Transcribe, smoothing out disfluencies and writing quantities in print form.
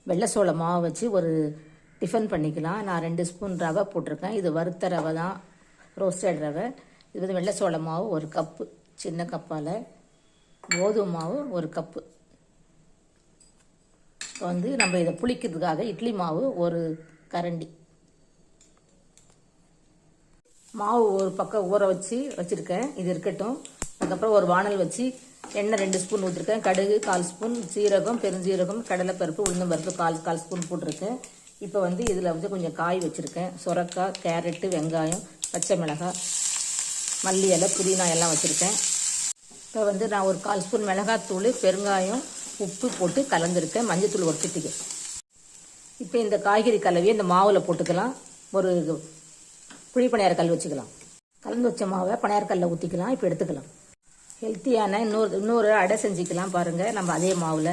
வெள்ளை சோள மாவு வச்சு ஒரு டிஃபன் பண்ணிக்கலாம். நான் 2 ஸ்பூன் ரவை போட்டிருக்கேன். இது வறுத்த ரவை தான், ரோஸ்டட் ரவை. இது வந்து வெள்ளை சோள மாவு 1 கப்பு, சின்ன கப்பால். கோதுமை மாவு 1 கப்பு. இப்போ வந்து நம்ம இதை புளிக்கிறதுக்காக இட்லி மாவு 1 கரண்டி. மாவு ஒரு பக்கம் ஊற வச்சுருக்கேன். இது இருக்கட்டும். அதுக்கப்புறம் ஒரு வானல் வச்சு எண்ணெய் 2 ஸ்பூன் ஊற்றிருக்கேன். கடுகு 1/4 ஸ்பூன், சீரகம், பெருஞ்சீரகம், கடலைப்பருப்பு, உளுந்தம்பருப்பு 1/4 ஸ்பூன் போட்டிருக்கேன். இப்போ வந்து இதில் வந்து கொஞ்சம் காய் வச்சுருக்கேன். சுரக்காய், கேரட்டு, வெங்காயம், பச்சை மிளகாய், மல்லி இலை, புதினா எல்லாம் வச்சுருக்கேன். இப்போ வந்து நான் ஒரு 1/4 ஸ்பூன் மிளகாத்தூள், பெருங்காயம், உப்பு போட்டு கலந்துருக்கேன். மஞ்சத்தூள் 1 சிட்டிகை. இப்போ இந்த காய்கறி கலவையை இந்த மாவில் போட்டுக்கலாம். ஒரு குழி பணியாரக்கல் வச்சுக்கலாம். கலந்து வச்ச மாவை பணியாரக்கல்லில் ஊற்றிக்கலாம். இப்போ எடுத்துக்கலாம். ஹெல்த்தியான இன்னொரு அடை செஞ்சுக்கலாம் பாருங்கள். நம்ம அதே மாவில்